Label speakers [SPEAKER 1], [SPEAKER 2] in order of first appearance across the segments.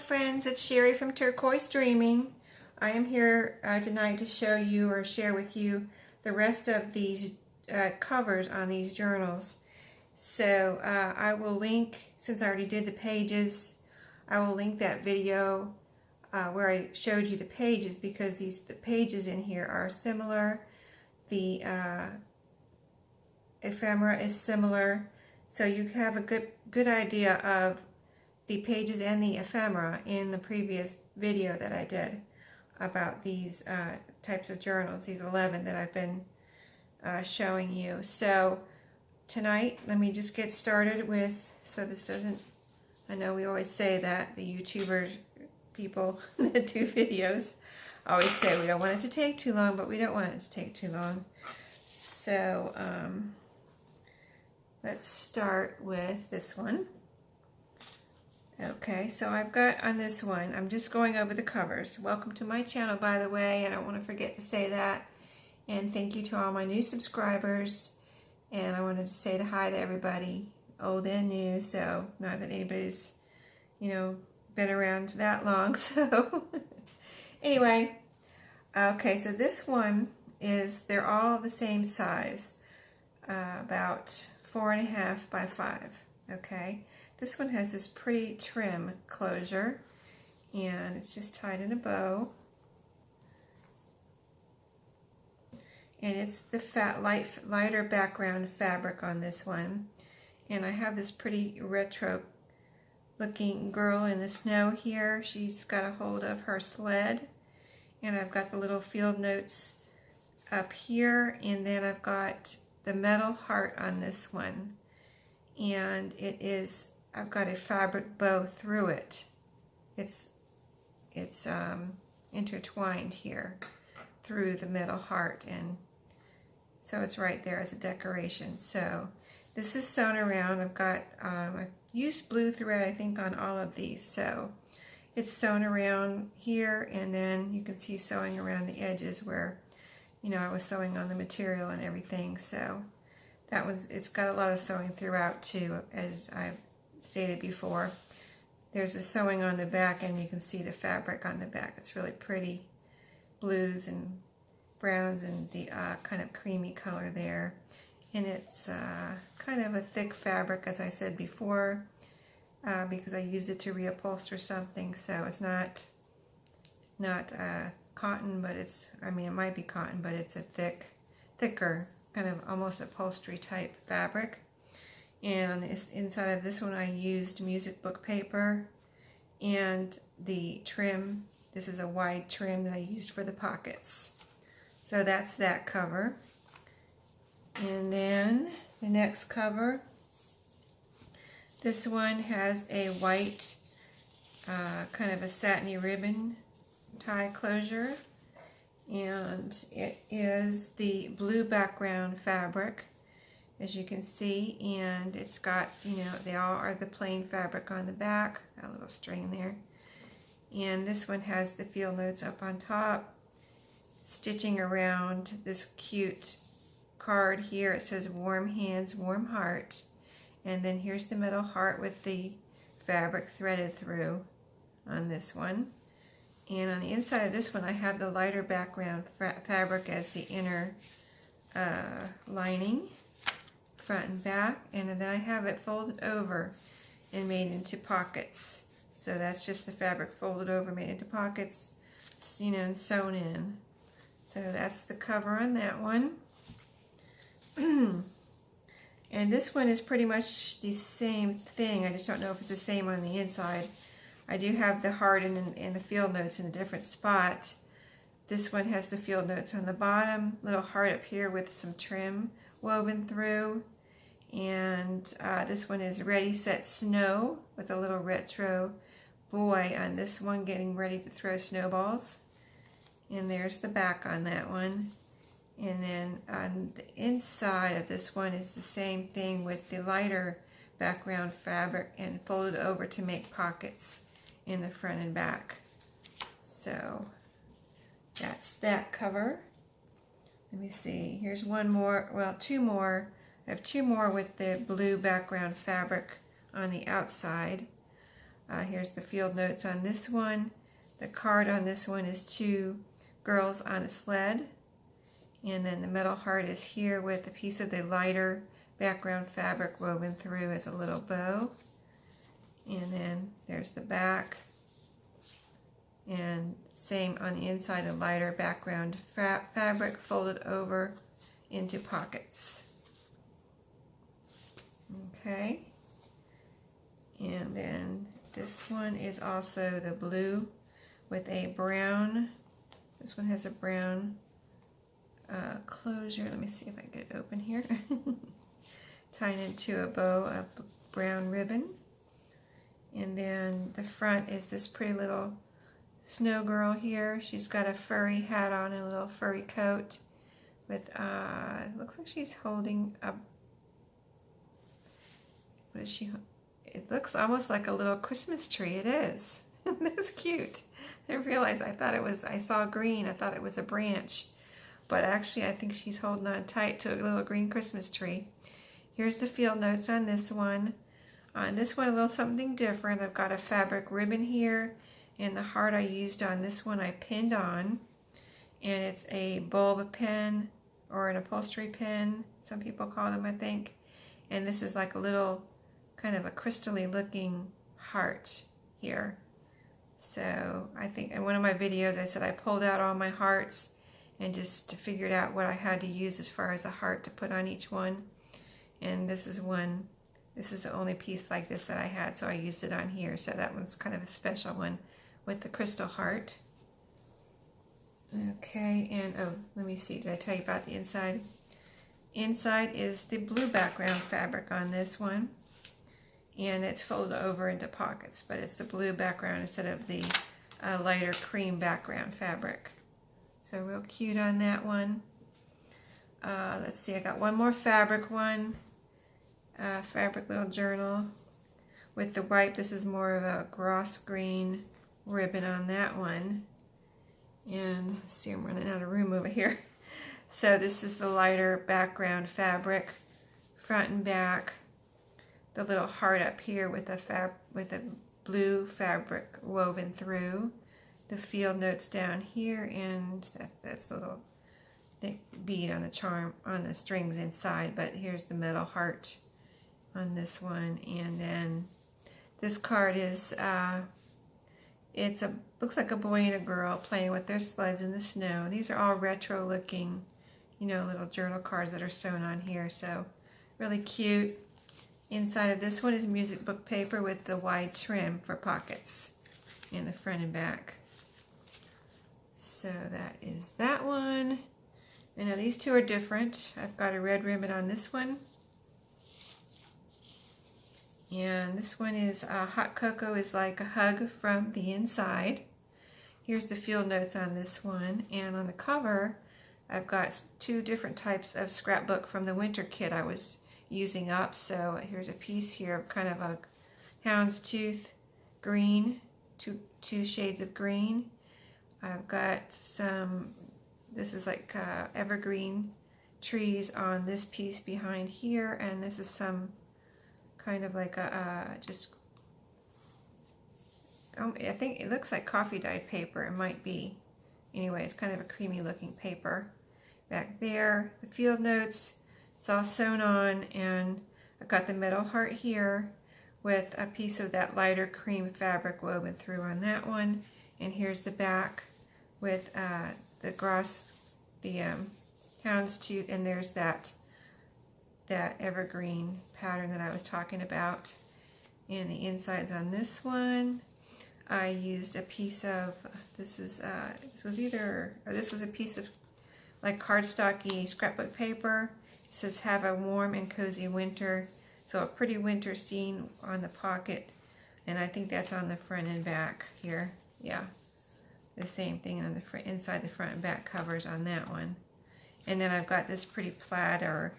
[SPEAKER 1] friends, it's Sherry from Turquoise Dreaming. I am here tonight to show you or share with you the rest of these covers on these journals. So I will link, since I already did the pages, I will link that video where I showed you the pages, because the pages in here are similar. The ephemera is similar, so you have a good idea of the pages and the ephemera in the previous video that I did about these types of journals, these 11 that I've been showing you. So tonight, let me just get started with, so this doesn't, I know we always say that, the YouTubers, people that do videos, always say we don't want it to take too long, but we don't want it to take too long. So let's start with this one. Okay, so I've got on this one, I'm just going over the covers. Welcome to my channel, by the way. I don't want to forget to say that. And thank you to all my new subscribers. And I wanted to say hi to everybody, old and new. So not that anybody's, been around that long. So anyway, okay, so this one is, they're all the same size, about 4.5 by 5. Okay. This one has this pretty trim closure, and it's just tied in a bow. And it's the lighter background fabric on this one. And I have this pretty retro looking girl in the snow here. She's got a hold of her sled. And I've got the little field notes up here, and then I've got the metal heart on this one. And I've got a fabric bow through it. It's intertwined here through the metal heart, and so it's right there as a decoration. So this is sewn around. I've used blue thread, I think, on all of these. So it's sewn around here, and then you can see sewing around the edges where, I was sewing on the material and everything. So that one's, it's got a lot of sewing throughout too, as I've stated before. There's a sewing on the back, and you can see the fabric on the back. It's really pretty, blues and browns and the kind of creamy color there. And it's kind of a thick fabric, as I said before, because I used it to reupholster something. So it's not cotton, but it's, it might be cotton, but it's a thicker, kind of almost upholstery type fabric. And on the inside of this one, I used music book paper, and the trim, this is a wide trim that I used for the pockets. So that's that cover. And then the next cover, this one has a white, kind of a satiny ribbon tie closure, and it is the blue background fabric, as you can see, and it's got, they all are the plain fabric on the back, got a little string there. And this one has the field notes up on top, stitching around this cute card here. It says warm hands, warm heart. And then here's the metal heart with the fabric threaded through on this one. And on the inside of this one, I have the lighter background fabric as the inner lining, front and back, and then I have it folded over and made into pockets. So that's just the fabric folded over, made into pockets, and sewn in. So that's the cover on that one. And this one is pretty much the same thing. I just don't know if it's the same on the inside. I do have the heart and the field notes in a different spot. This one has the field notes on the bottom, little heart up here with some trim woven through. And this one is Ready, Set, Snow, with a little retro boy on this one getting ready to throw snowballs. And there's the back on that one. And then on the inside of this one is the same thing with the lighter background fabric and folded over to make pockets in the front and back. So that's that cover. Let me see, here's one more, well, two more. I have two more with the blue background fabric on the outside. Here's the field notes on this one. The card on this one is 2 girls on a sled. And then the metal heart is here with a piece of the lighter background fabric woven through as a little bow. And then there's the back. And same on the inside, a lighter background fabric folded over into pockets. Okay. And then this one is also the blue with a brown. This one has a brown closure. Let me see if I can get it open here. Tying into a bow of brown ribbon. And then the front is this pretty little snow girl here. She's got a furry hat on and a little furry coat with, it looks like she's holding a, what is she? It looks almost like a little Christmas tree. It is. That's cute. I didn't realize, I saw green, I thought it was a branch. But actually I think she's holding on tight to a little green Christmas tree. Here's the field notes on this one. On this one, a little something different. I've got a fabric ribbon here, and the heart I used on this one I pinned on. And it's a bulb pin, or an upholstery pin, some people call them, I think. And this is like a little, kind of a crystally looking heart here. So I think in one of my videos I said I pulled out all my hearts and just figured out what I had to use as far as a heart to put on each one. And this is one, this is the only piece like this that I had, so I used it on here. So that one's kind of a special one with the crystal heart. Okay, and oh, let me see, did I tell you about the inside? Inside is the blue background fabric on this one. And it's folded over into pockets, but it's the blue background instead of the lighter cream background fabric. So real cute on that one. Let's see, I got one more fabric one. Fabric little journal with the white. This is more of a grass green ribbon on that one. And see, I'm running out of room over here. So this is the lighter background fabric, front and back. The little heart up here with a blue fabric woven through. The field notes down here, and that's the little bead on the charm on the strings inside. But here's the metal heart on this one, and then this card is looks like a boy and a girl playing with their sleds in the snow. These are all retro looking, you know, little journal cards that are sewn on here. So really cute. Inside of this one is music book paper with the wide trim for pockets in the front and back. So that is that one. And now these two are different. I've got a red ribbon on this one. And this one is hot cocoa is like a hug from the inside. Here's the field notes on this one. And on the cover, I've got 2 different types of scrapbook from the winter kit I was using up. So here's a piece here of kind of a houndstooth green, two shades of green. I've got some, this is like evergreen trees on this piece behind here, and this is some kind of like a I think it looks like coffee dyed paper. It might be. Anyway, it's kind of a creamy looking paper. Back there, the field notes. It's all sewn on, and I've got the metal heart here with a piece of that lighter cream fabric woven through on that one. And here's the back with the houndstooth, and there's that evergreen pattern that I was talking about. And the insides on this one, I used a piece of, this was a piece of like cardstocky scrapbook paper. It says, have a warm and cozy winter. So a pretty winter scene on the pocket. And I think that's on the front and back here. Yeah, the same thing on the front, inside the front and back covers on that one. And then I've got this pretty plaid, or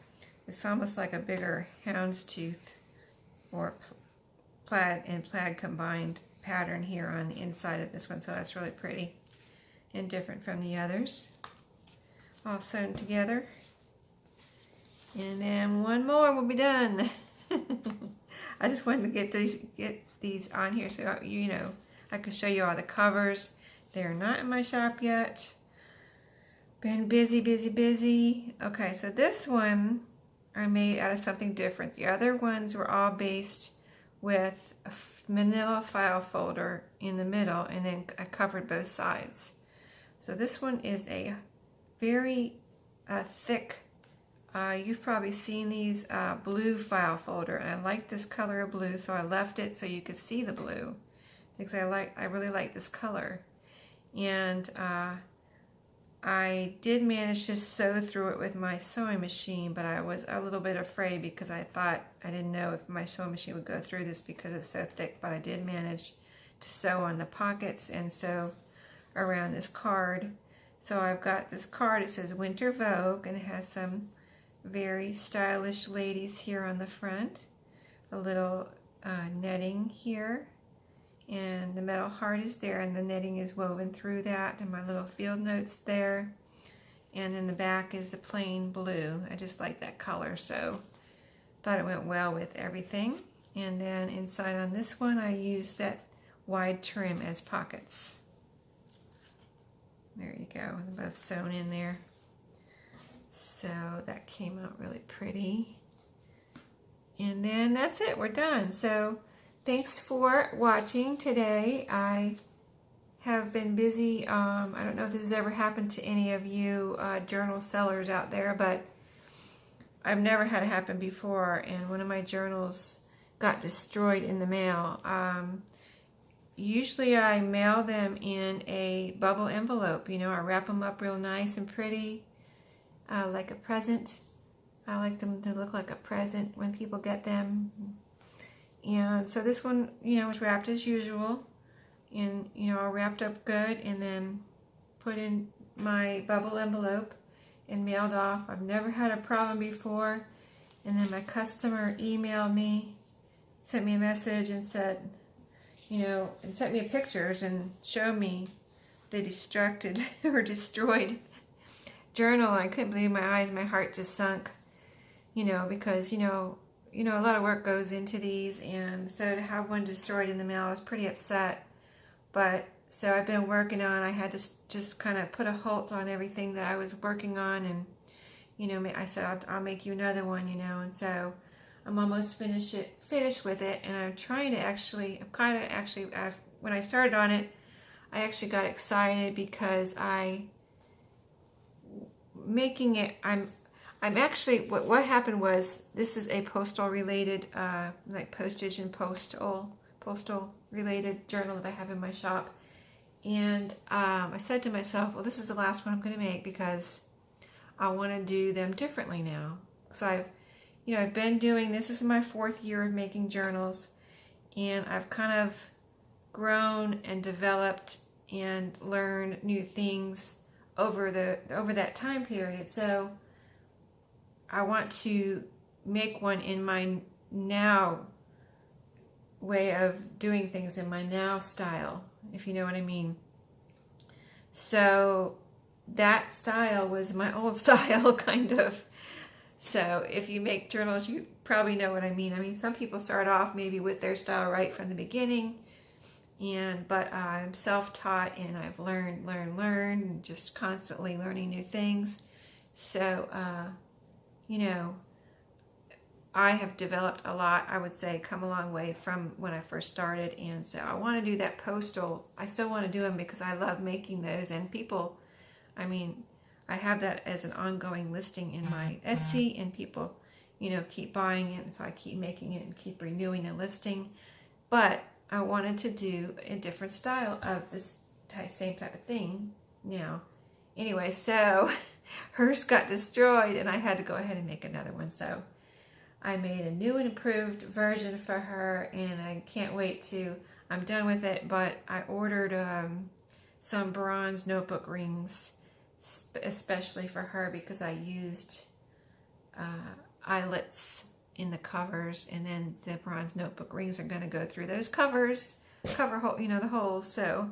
[SPEAKER 1] it's almost like a bigger houndstooth or plaid and plaid combined pattern here on the inside of this one. So that's really pretty and different from the others. All sewn together. And then one more will be done. I just wanted to get these on here so you know I can show you all the covers. They're not in my shop yet. Been busy, busy, busy. Okay, so this one I made out of something different. The other ones were all based with a manila file folder in the middle, and then I covered both sides. So this one is a very thick, you've probably seen these blue file folder, and I like this color of blue, so I left it so you could see the blue because I really like this color. And I did manage to sew through it with my sewing machine, but I was a little bit afraid because I thought I didn't know if my sewing machine would go through this because it's so thick, but I did manage to sew on the pockets and sew around this card. So I've got this card, it says Winter Vogue, and it has some very stylish ladies here on the front. A little netting here, and the metal heart is there, and the netting is woven through that, and my little field notes there. And then the back is the plain blue. I just like that color, so thought it went well with everything. And then inside on this one, I used that wide trim as pockets. There you go, they're both sewn in there. So that came out really pretty. And then that's it, we're done. So thanks for watching today. I have been busy. I don't know if this has ever happened to any of you journal sellers out there, but I've never had it happen before, and one of my journals got destroyed in the mail. Usually I mail them in a bubble envelope. You know, I wrap them up real nice and pretty, like a present. I like them to look like a present when people get them. And so this one, you know, was wrapped as usual, and you know, wrapped up good, and then put in my bubble envelope and mailed off. I've never had a problem before. And then my customer emailed me, sent me a message and said, you know, and sent me pictures and showed me the destructed or destroyed journal. I couldn't believe my eyes. My heart just sunk, you know, because, you know, a lot of work goes into these, and so to have one destroyed in the mail, I was pretty upset. But so I've been working on, I had to just kind of put a halt on everything that I was working on, and you know, I said I'll make you another one, you know, and so I'm almost finished with it, and I'm trying to actually, when I started on it, I actually got excited because I'm actually, what happened was, this is a postal related, like postage and postal related journal that I have in my shop. And I said to myself, well, this is the last one I'm going to make because I want to do them differently now. So I've been doing, this is my 4th year of making journals, and I've kind of grown and developed and learned new things over that time period. So I want to make one in my now way of doing things, in my now style, if you know what I mean. So that style was my old style, kind of. So if you make journals, you probably know what I mean. I mean, some people start off maybe with their style right from the beginning, but I'm self-taught, and I've learned, and just constantly learning new things. So, I have developed a lot, I would say, come a long way from when I first started. And so I want to do that postal. I still want to do them because I love making those, and people, I mean, I have that as an ongoing listing in my Etsy, and people, keep buying it, and so I keep making it and keep renewing the listing. But I wanted to do a different style of this same type of thing now. Anyway, so hers got destroyed, and I had to go ahead and make another one. So I made a new and improved version for her, and I can't wait to, I'm done with it, but I ordered some bronze notebook rings, especially for her, because I used eyelets in the covers, and then the bronze notebook rings are going to go through those cover hole, the holes. So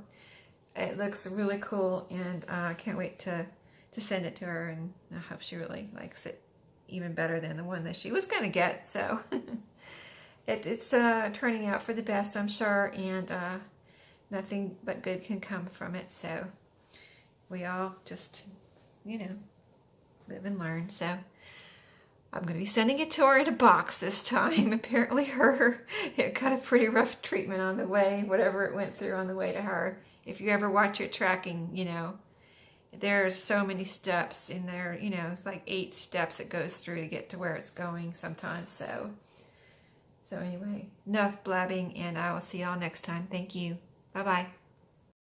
[SPEAKER 1] it looks really cool, and I can't wait to send it to her, and I hope she really likes it even better than the one that she was going to get. So it's turning out for the best, I'm sure, and nothing but good can come from it. So we all just, you know, live and learn. So I'm going to be sending it to her in a box this time. Apparently it got a pretty rough treatment on the way, whatever it went through on the way to her. If you ever watch your tracking, you know, there's so many steps in there, you know, it's like 8 steps it goes through to get to where it's going sometimes. So anyway, enough blabbing, and I will see y'all next time. Thank you. Bye-bye.